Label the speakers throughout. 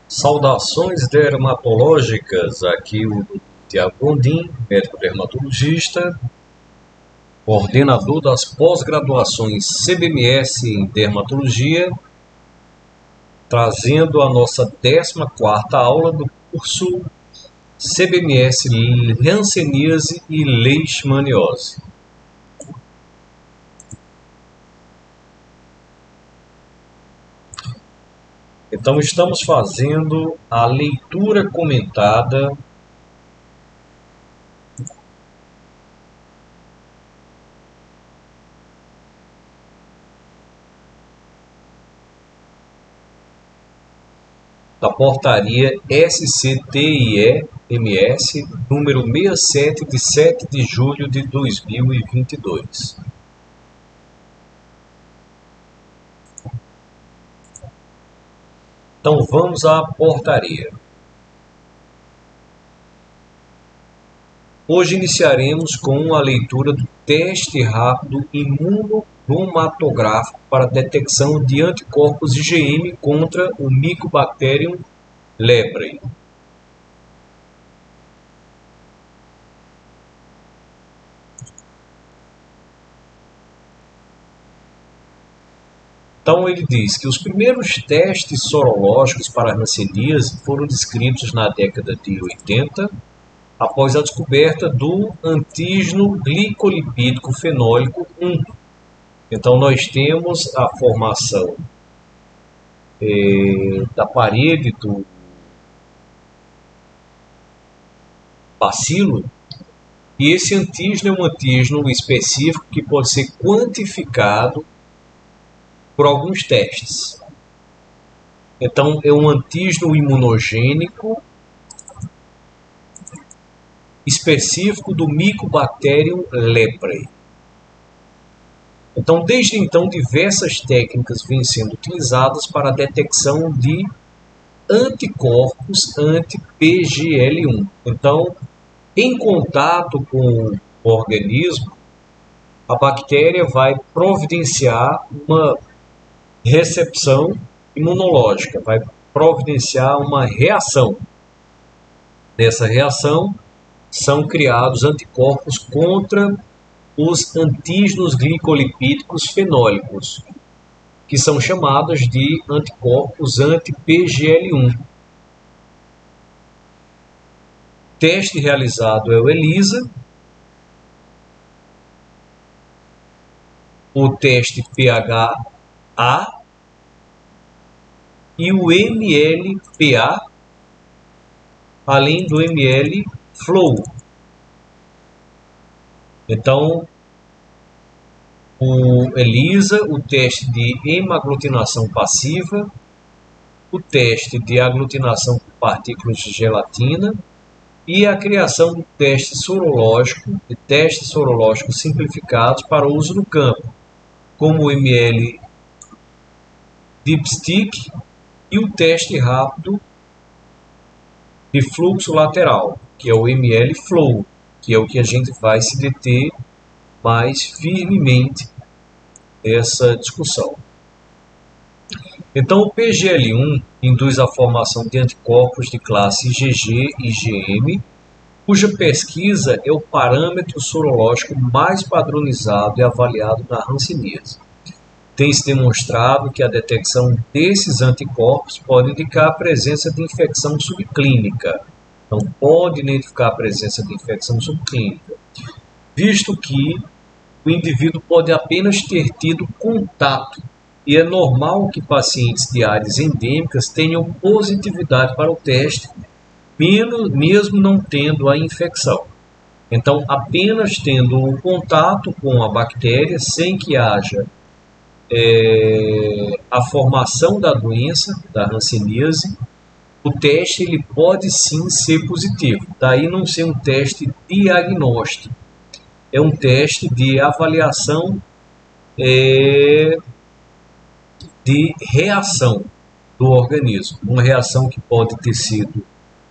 Speaker 1: Saudações dermatológicas, aqui o Tiago Gondim, médico dermatologista, coordenador das pós-graduações CBMS em dermatologia, trazendo a nossa 14ª aula do curso CBMS Hanseníase e Leishmaniose. Então, estamos fazendo a leitura comentada da portaria SCTIE-MS, número 67, de 7 de julho de 2022. Então, vamos à portaria. Hoje iniciaremos com a leitura do teste rápido imunocromatográfico para detecção de anticorpos IgM contra o Mycobacterium leprae. Então, ele diz que os primeiros testes sorológicos para a hanseníase foram descritos na década de 80, após a descoberta do antígeno glicolipídico fenólico 1. Então, nós temos a formação da parede do bacilo, e esse antígeno é um antígeno específico que pode ser quantificado por alguns testes. Então, é um antígeno imunogênico específico do Mycobacterium leprae. Então, desde então, diversas técnicas vêm sendo utilizadas para a detecção de anticorpos anti-PGL1. Então, em contato com o organismo, a bactéria vai providenciar uma recepção imunológica, vai providenciar uma reação. Nessa reação, são criados anticorpos contra os antígenos glicolipídicos fenólicos, que são chamados de anticorpos anti-PGL1. O teste realizado é o ELISA, o teste PHA e o MLPA, além do ML-Flow. Então, o ELISA, o teste de hemaglutinação passiva, o teste de aglutinação por partículas de gelatina e a criação do teste sorológico e testes sorológicos simplificados para uso no campo, como o ML Dipstick e o teste rápido de fluxo lateral, que é o ML-Flow, que é o que a gente vai se deter mais firmemente nessa discussão. Então, o PGL1 induz a formação de anticorpos de classe IgG e IgM, cuja pesquisa é o parâmetro sorológico mais padronizado e avaliado na hanseníase. Tem-se demonstrado que a detecção desses anticorpos pode indicar a presença de infecção subclínica. Então, pode identificar a presença de infecção subclínica, visto que o indivíduo pode apenas ter tido contato, e é normal que pacientes de áreas endêmicas tenham positividade para o teste, mesmo não tendo a infecção. Então, apenas tendo um contato com a bactéria, sem que haja a formação da doença, da hanseníase, o teste ele pode sim ser positivo. Daí não ser um teste diagnóstico. É um teste de avaliação de reação do organismo. Uma reação que pode ter sido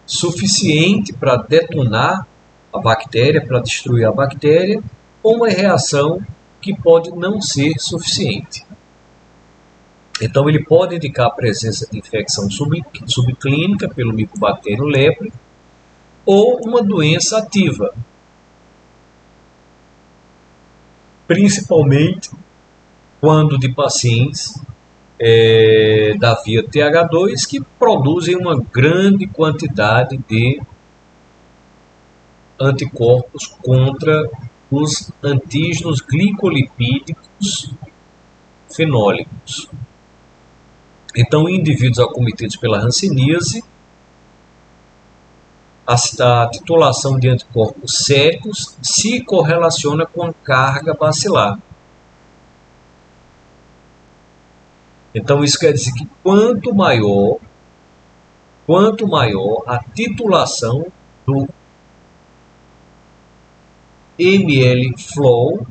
Speaker 1: suficiente para detonar a bactéria, para destruir a bactéria, ou uma reação que pode não ser suficiente. Então, ele pode indicar a presença de infecção subclínica pelo micobactério lepre ou uma doença ativa, principalmente quando de pacientes da via TH2 que produzem uma grande quantidade de anticorpos contra os antígenos glicolipídicos fenólicos. Então, em indivíduos acometidos pela hanseníase, a titulação de anticorpos séricos se correlaciona com a carga bacilar. Então, isso quer dizer que quanto maior a titulação do ml-flow,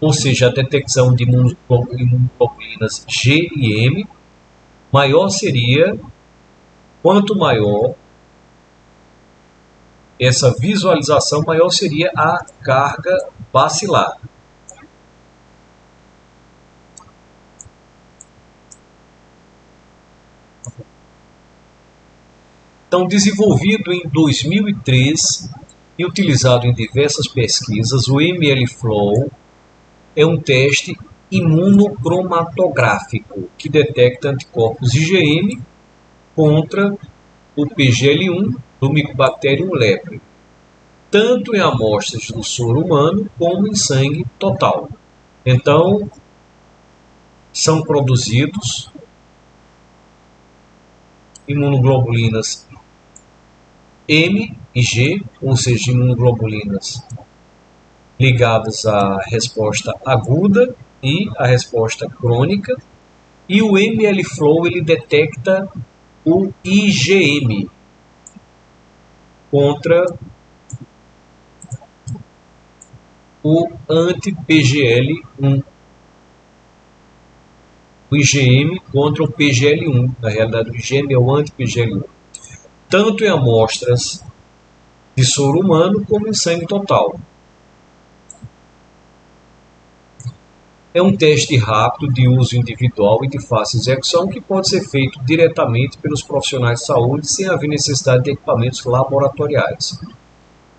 Speaker 1: ou seja, a detecção de imunoglobulinas G e M, quanto maior essa visualização, maior seria a carga bacilar. Então, desenvolvido em 2003 e utilizado em diversas pesquisas, o ml-flow é um teste imunocromatográfico que detecta anticorpos IgM contra o PGL1 do Mycobacterium leprae, tanto em amostras do soro humano como em sangue total. Então, são produzidos imunoglobulinas M e G, ou seja, imunoglobulinas ligadas à resposta aguda e à resposta crônica, e o ml-flow ele detecta o IgM contra o anti-PGL1. O IgM contra o PGL1. Na realidade, o IgM é o anti-PGL1. Tanto em amostras de soro humano como em sangue total. É um teste rápido de uso individual e de fácil execução que pode ser feito diretamente pelos profissionais de saúde sem haver necessidade de equipamentos laboratoriais.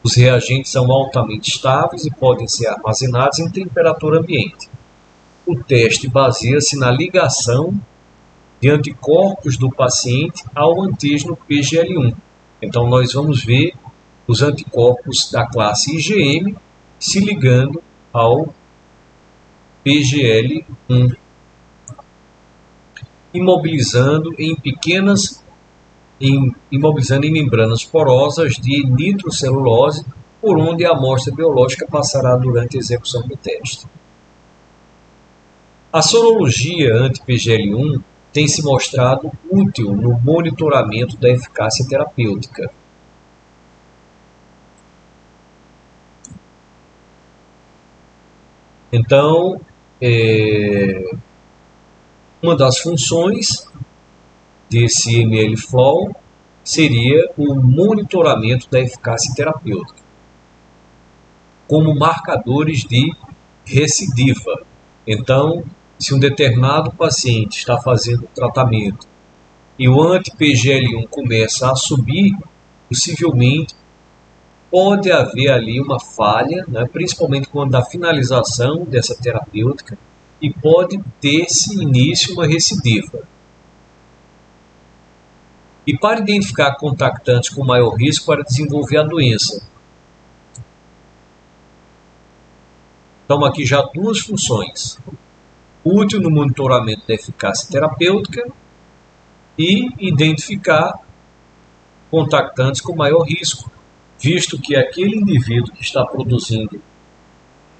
Speaker 1: Os reagentes são altamente estáveis e podem ser armazenados em temperatura ambiente. O teste baseia-se na ligação de anticorpos do paciente ao antígeno PGL1. Então, nós vamos ver os anticorpos da classe IgM se ligando ao PGL1, imobilizando em membranas porosas de nitrocelulose, por onde a amostra biológica passará durante a execução do teste. A sorologia anti-PGL1 tem se mostrado útil no monitoramento da eficácia terapêutica. Então, uma das funções desse ml-flow seria o monitoramento da eficácia terapêutica, como marcadores de recidiva. Então, se um determinado paciente está fazendo tratamento e o anti-PGL1 começa a subir, possivelmente pode haver ali uma falha, né, principalmente quando da finalização dessa terapêutica, e pode ter-se início uma recidiva. E para identificar contactantes com maior risco para desenvolver a doença. Então, aqui já duas funções. Útil no monitoramento da eficácia terapêutica e identificar contactantes com maior risco, visto que aquele indivíduo que está produzindo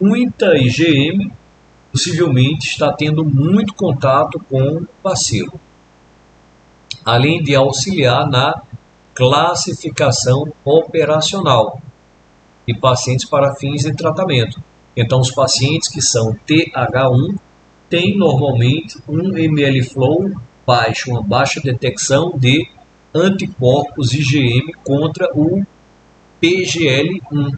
Speaker 1: muita IgM possivelmente está tendo muito contato com o bacilo, além de auxiliar na classificação operacional de pacientes para fins de tratamento. Então, os pacientes que são TH1 têm normalmente um ml-flow baixo, uma baixa detecção de anticorpos IgM contra o PGL1.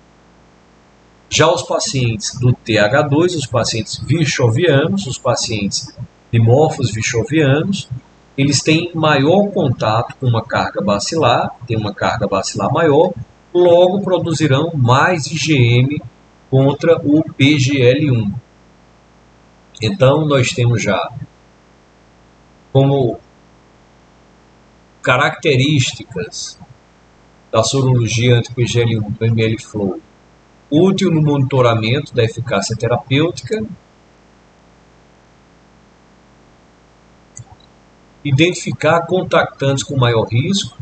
Speaker 1: Já os pacientes do TH2, os pacientes virchovianos, os pacientes dimorfos vichovianos, eles têm maior contato com uma carga bacilar, tem uma carga bacilar maior, logo produzirão mais IgM contra o PGL1. Então, nós temos já como características da sorologia anti-PGL1 do ml-Flow, útil no monitoramento da eficácia terapêutica, identificar contactantes com maior risco,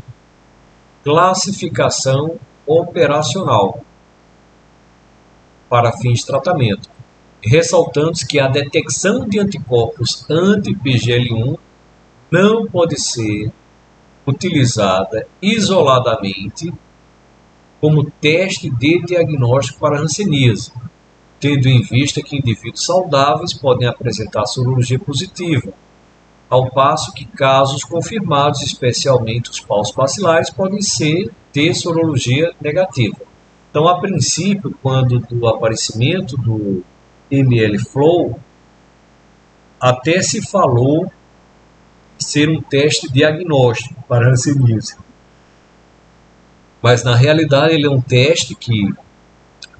Speaker 1: classificação operacional para fins de tratamento, ressaltando que a detecção de anticorpos anti-PGL1 não pode ser utilizada isoladamente como teste de diagnóstico para hanseníase, tendo em vista que indivíduos saudáveis podem apresentar sorologia positiva, ao passo que casos confirmados, especialmente os paus bacilares, podem ter sorologia negativa. Então, a princípio, quando do aparecimento do ml-Flow, até se falou ser um teste diagnóstico para hanseníase. Mas, na realidade, ele é um teste que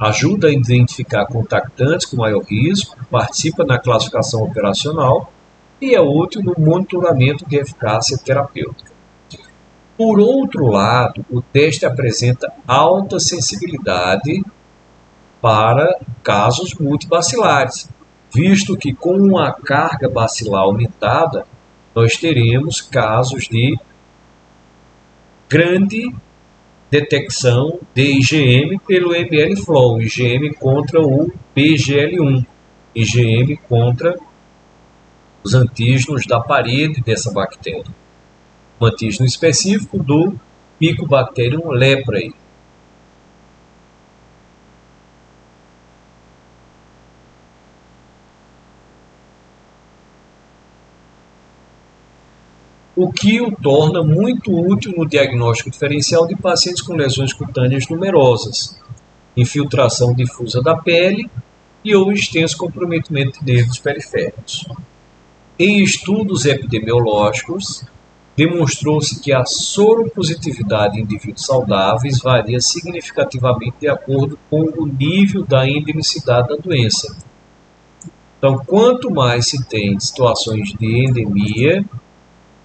Speaker 1: ajuda a identificar contactantes com maior risco, participa na classificação operacional e é útil no monitoramento de eficácia terapêutica. Por outro lado, o teste apresenta alta sensibilidade para casos multibacilares, visto que com uma carga bacilar aumentada, nós teremos casos de grande detecção de IgM pelo ml-Flow, IgM contra o PGL1, IgM contra os antígenos da parede dessa bactéria. Um antígeno específico do Mycobacterium leprae. O que o torna muito útil no diagnóstico diferencial de pacientes com lesões cutâneas numerosas, infiltração difusa da pele e ou extenso comprometimento de nervos periféricos. Em estudos epidemiológicos, demonstrou-se que a soropositividade em indivíduos saudáveis varia significativamente de acordo com o nível da endemicidade da doença. Então, quanto mais se tem situações de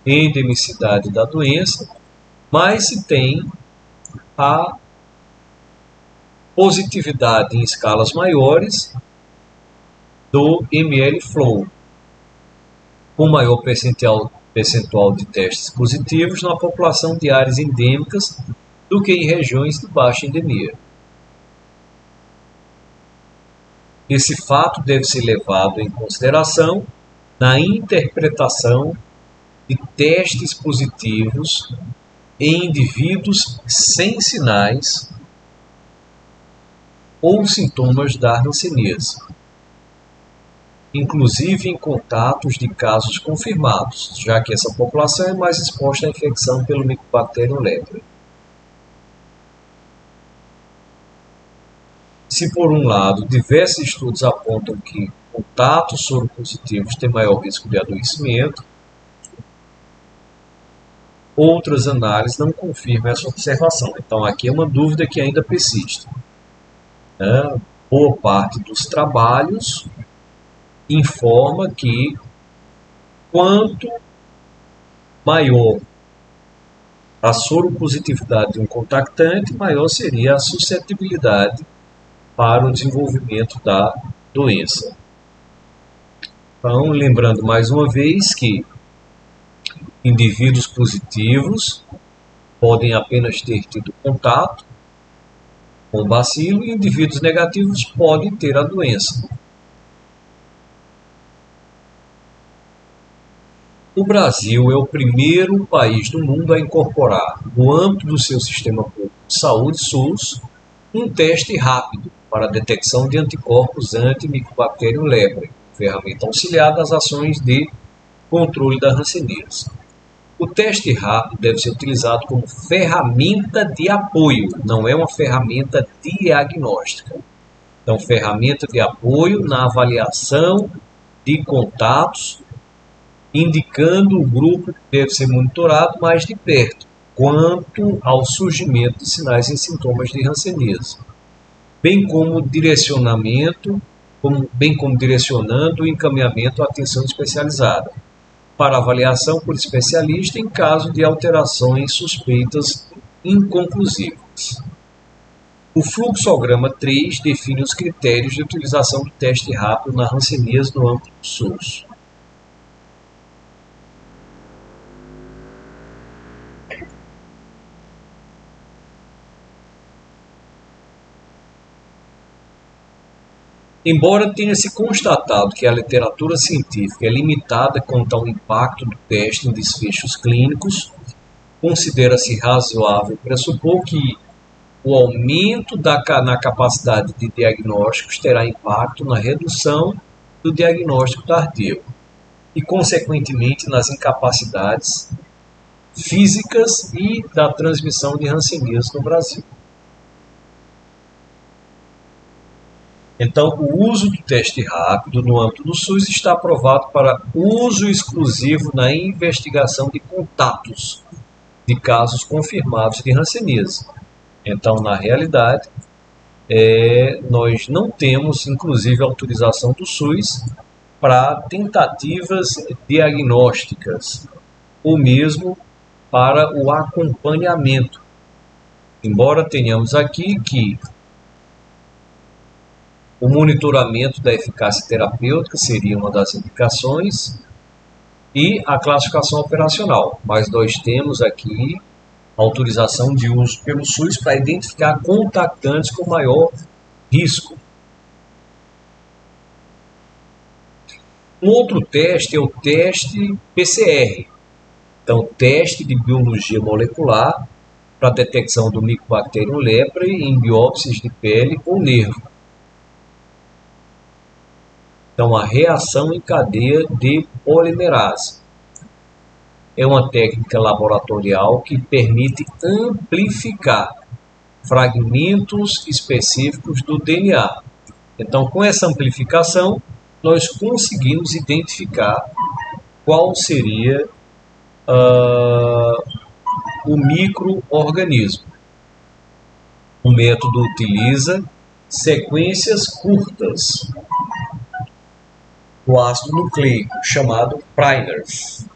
Speaker 1: endemicidade da doença, mais se tem a positividade em escalas maiores do ml-Flow, com maior percentual de testes positivos na população de áreas endêmicas do que em regiões de baixa endemia. Esse fato deve ser levado em consideração na interpretação de testes positivos em indivíduos sem sinais ou sintomas da hanseníase, inclusive em contatos de casos confirmados, já que essa população é mais exposta à infecção pelo Mycobacterium leprae. Se, por um lado, diversos estudos apontam que contatos soropositivos têm maior risco de adoecimento, outras análises não confirmam essa observação. Então, aqui é uma dúvida que ainda persiste. Boa parte dos trabalhos informa que quanto maior a soropositividade de um contactante, maior seria a suscetibilidade para o desenvolvimento da doença. Então, lembrando mais uma vez que indivíduos positivos podem apenas ter tido contato com o bacilo e indivíduos negativos podem ter a doença. O Brasil é o primeiro país do mundo a incorporar, no âmbito do seu sistema público de saúde, SUS, um teste rápido para a detecção de anticorpos anti-Mycobacterium leprae, ferramenta auxiliar das ações de controle da hanseníase. O teste rápido deve ser utilizado como ferramenta de apoio, não é uma ferramenta diagnóstica. Então, ferramenta de apoio na avaliação de contatos indicando o grupo que deve ser monitorado mais de perto, quanto ao surgimento de sinais e sintomas de hanseníase, bem como direcionando o encaminhamento à atenção especializada, para avaliação por especialista em caso de alterações suspeitas inconclusivas. O fluxograma 3 define os critérios de utilização do teste rápido na hanseníase no âmbito do SUS. Embora tenha se constatado que a literatura científica é limitada quanto ao impacto do teste em desfechos clínicos, considera-se razoável pressupor que o aumento na capacidade de diagnósticos terá impacto na redução do diagnóstico tardio e, consequentemente, nas incapacidades físicas e da transmissão de hanseníase no Brasil. Então, o uso do teste rápido no âmbito do SUS está aprovado para uso exclusivo na investigação de contatos de casos confirmados de hanseníase. Então, na realidade, nós não temos, inclusive, autorização do SUS para tentativas diagnósticas ou mesmo para o acompanhamento. Embora tenhamos aqui que o monitoramento da eficácia terapêutica seria uma das indicações e a classificação operacional, mas nós temos aqui autorização de uso pelo SUS para identificar contactantes com maior risco. Um outro teste é o teste PCR, então teste de biologia molecular para detecção do Mycobacterium leprae em biópsias de pele ou nervo. Então, a reação em cadeia de polimerase é uma técnica laboratorial que permite amplificar fragmentos específicos do DNA. Então, com essa amplificação, nós conseguimos identificar qual seria o micro-organismo. O método utiliza sequências curtas do ácido nucleico, chamado primers.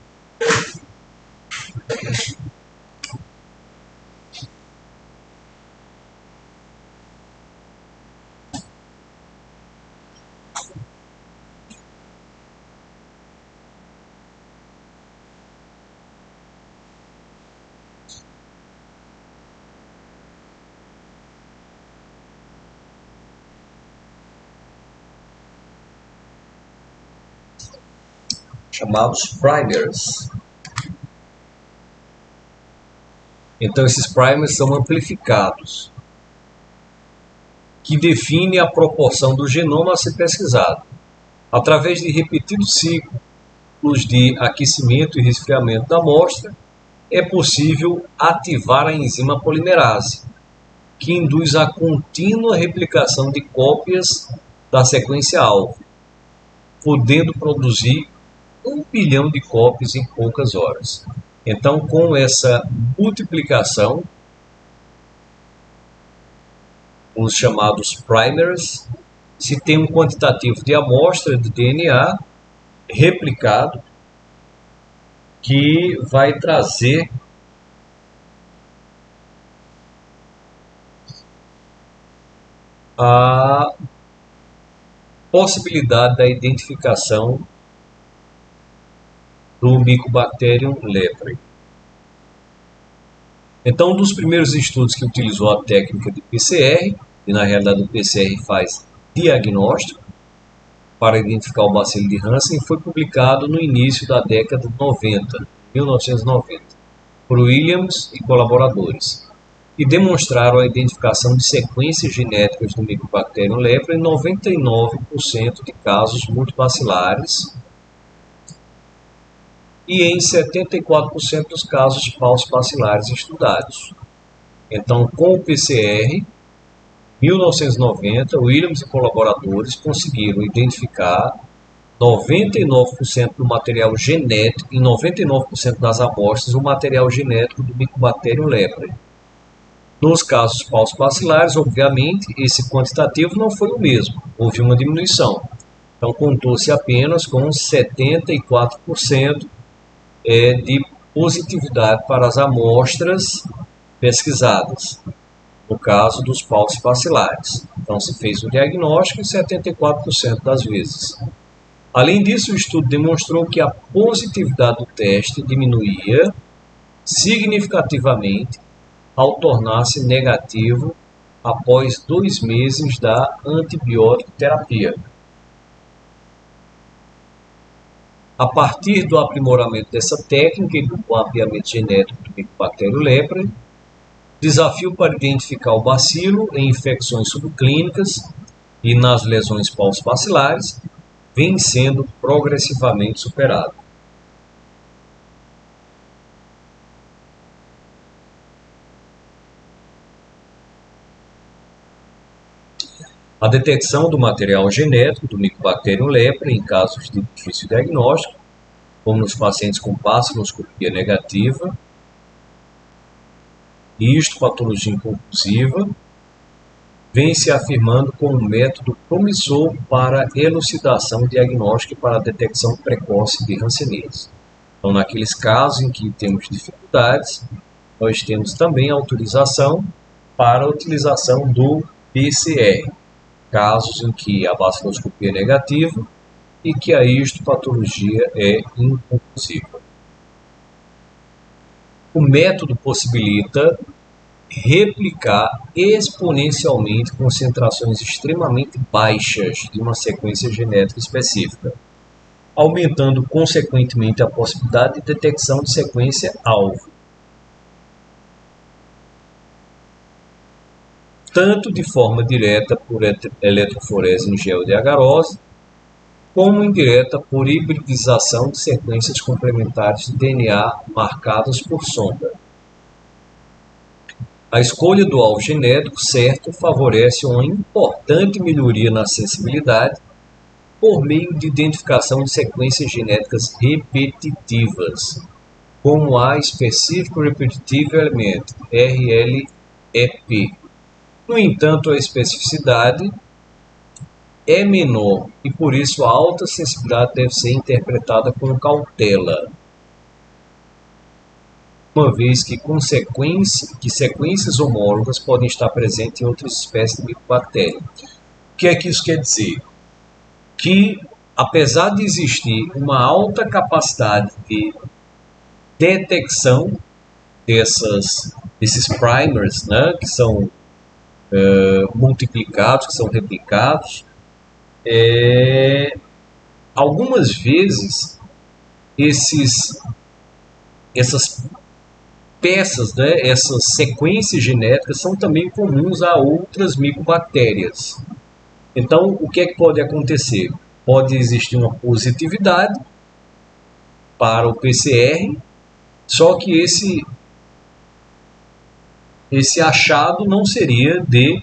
Speaker 1: Chamados primers. Então, esses primers são amplificados, que define a proporção do genoma a ser pesquisado. Através de repetidos ciclos de aquecimento e resfriamento da amostra, é possível ativar a enzima polimerase, que induz a contínua replicação de cópias da sequência-alvo, podendo produzir 1 bilhão de cópias em poucas horas. Então, com essa multiplicação, os chamados primers, se tem um quantitativo de amostra de DNA replicado que vai trazer a possibilidade da identificação do Mycobacterium leprae. Então, um dos primeiros estudos que utilizou a técnica de PCR, e na realidade o PCR faz diagnóstico para identificar o bacilo de Hansen, foi publicado no início da década de 90, 1990, por Williams e colaboradores, e demonstraram a identificação de sequências genéticas do Mycobacterium leprae em 99% de casos multibacilares e em 74% dos casos falso-bacilares estudados. Então, com o PCR, 1990, Williams e colaboradores conseguiram identificar 99% do material genético, em 99% das amostras, o material genético do Mycobacterium leprae. Nos casos paucibacilares, obviamente, esse quantitativo não foi o mesmo, houve uma diminuição. Então, contou-se apenas com 74% de positividade para as amostras pesquisadas, no caso dos paucibacilares. Então, se fez o diagnóstico em 74% das vezes. Além disso, o estudo demonstrou que a positividade do teste diminuía significativamente ao tornar-se negativo após 2 meses da antibiótico terapia. A partir do aprimoramento dessa técnica e do mapeamento genético do Mycobacterium leprae, desafio para identificar o bacilo em infecções subclínicas e nas lesões paucibacilares vem sendo progressivamente superado. A detecção do material genético do Mycobacterium leprae em casos de difícil diagnóstico, como nos pacientes com baciloscopia negativa, e histopatologia inconclusiva, vem se afirmando como um método promissor para elucidação diagnóstica e para a detecção precoce de hanseníase. Então, naqueles casos em que temos dificuldades, nós temos também autorização para a utilização do PCR, casos em que a baciloscopia é negativa e que a histopatologia é inconclusiva. O método possibilita replicar exponencialmente concentrações extremamente baixas de uma sequência genética específica, aumentando consequentemente a possibilidade de detecção de sequência-alvo, tanto de forma direta por eletroforese em gel de agarose, como indireta por hibridização de sequências complementares de DNA marcadas por sonda. A escolha do alvo genético certo favorece uma importante melhoria na sensibilidade por meio de identificação de sequências genéticas repetitivas, como a Specific Repetitive Element, RLEP. No entanto, a especificidade é menor e, por isso, a alta sensibilidade deve ser interpretada com cautela, uma vez que sequências homólogas podem estar presentes em outras espécies de micobactéria. O que é que isso quer dizer? Que, apesar de existir uma alta capacidade de detecção desses primers, né, que são multiplicados, que são replicados, algumas vezes essas peças, né, essas sequências genéticas são também comuns a outras micobactérias. Então, o que é que pode acontecer? Pode existir uma positividade para o PCR, só que esse achado não seria de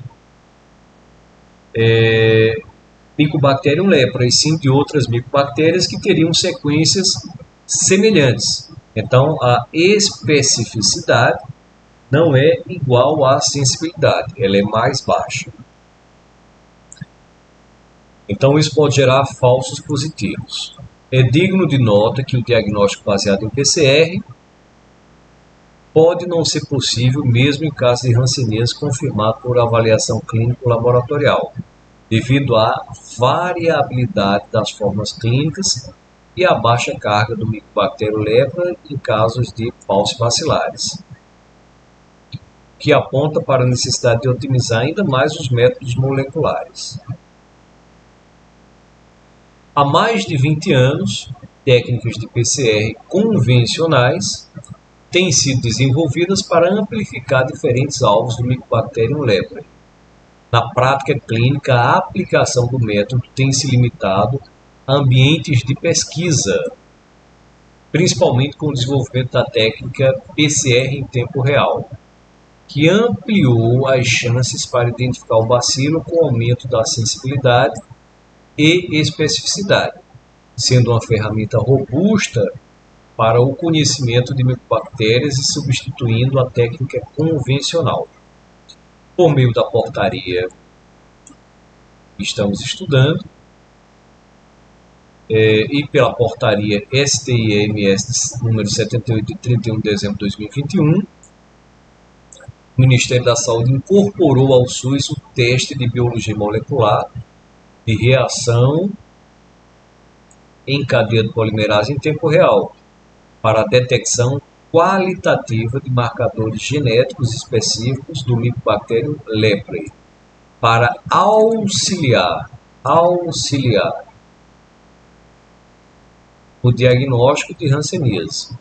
Speaker 1: Mycobacterium leprae, e sim de outras micobactérias que teriam sequências semelhantes. Então, a especificidade não é igual à sensibilidade, ela é mais baixa. Então, isso pode gerar falsos positivos. É digno de nota que o diagnóstico baseado em PCR pode não ser possível mesmo em caso de hanseníase confirmado por avaliação clínico-laboratorial, devido à variabilidade das formas clínicas e à baixa carga do Mycobacterium leprae em casos de paucibacilares, que aponta para a necessidade de otimizar ainda mais os métodos moleculares. Há mais de 20 anos, técnicas de PCR convencionais têm sido desenvolvidas para amplificar diferentes alvos do Mycobacterium leprae. Na prática clínica, a aplicação do método tem se limitado a ambientes de pesquisa, principalmente com o desenvolvimento da técnica PCR em tempo real, que ampliou as chances para identificar o bacilo com aumento da sensibilidade e especificidade, sendo uma ferramenta robusta para o conhecimento de micobactérias e substituindo a técnica convencional. Por meio da portaria que estamos estudando, e pela portaria STIMS número 78 de 31 de dezembro de 2021, o Ministério da Saúde incorporou ao SUS o teste de biologia molecular de reação em cadeia de polimerase em tempo real, para a detecção qualitativa de marcadores genéticos específicos do Mycobacterium leprae, para auxiliar o diagnóstico de hanseníase.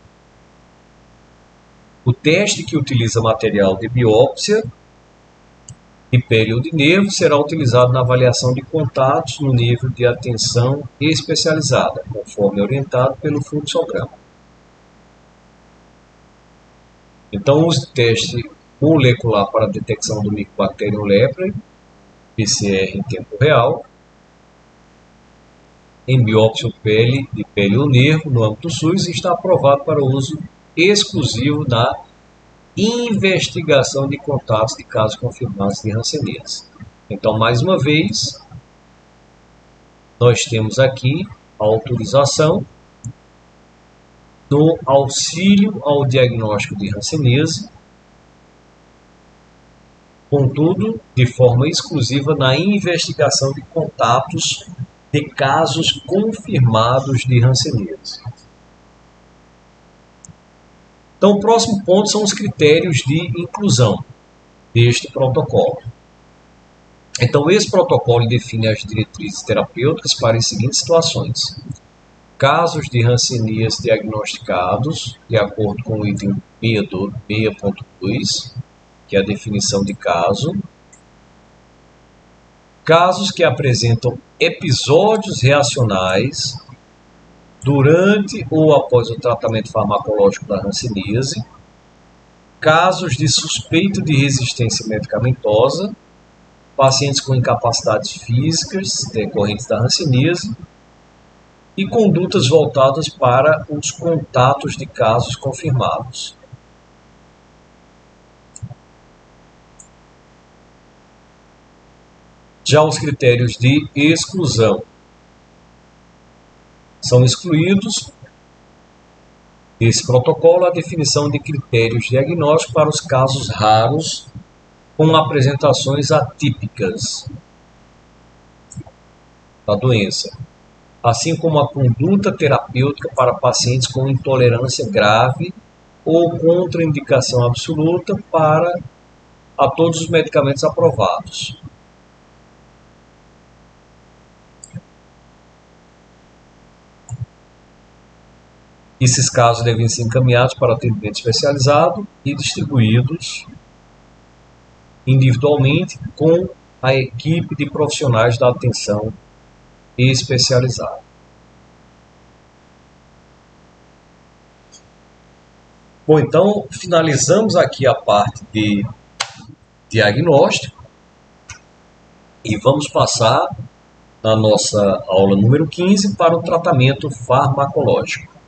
Speaker 1: O teste, que utiliza material de biópsia de pele ou de nervo, será utilizado na avaliação de contatos no nível de atenção especializada, conforme orientado pelo fluxograma. Então, o teste molecular para a detecção do Mycobacterium leprae, PCR em tempo real, em biópsia de pele ou nervo no âmbito do SUS, está aprovado para uso exclusivo na investigação de contatos de casos confirmados de hanseníase. Então, mais uma vez, nós temos aqui a autorização do auxílio ao diagnóstico de hanseníase, contudo, de forma exclusiva na investigação de contatos de casos confirmados de hanseníase. Então, o próximo ponto são os critérios de inclusão deste protocolo. Então, esse protocolo define as diretrizes terapêuticas para as seguintes situações: casos de hanseníase diagnosticados, de acordo com o item 6.2, que é a definição de caso. Casos que apresentam episódios reacionais durante ou após o tratamento farmacológico da hanseníase. Casos de suspeita de resistência medicamentosa, pacientes com incapacidades físicas decorrentes da hanseníase e condutas voltadas para os contatos de casos confirmados. Já os critérios de exclusão: são excluídos desse protocolo a definição de critérios diagnósticos para os casos raros com apresentações atípicas da doença, assim como a conduta terapêutica para pacientes com intolerância grave ou contraindicação absoluta a todos os medicamentos aprovados. Esses casos devem ser encaminhados para atendimento especializado e distribuídos individualmente com a equipe de profissionais da atenção especializada. Bom, então finalizamos aqui a parte de diagnóstico e vamos passar na nossa aula número 15 para o tratamento farmacológico.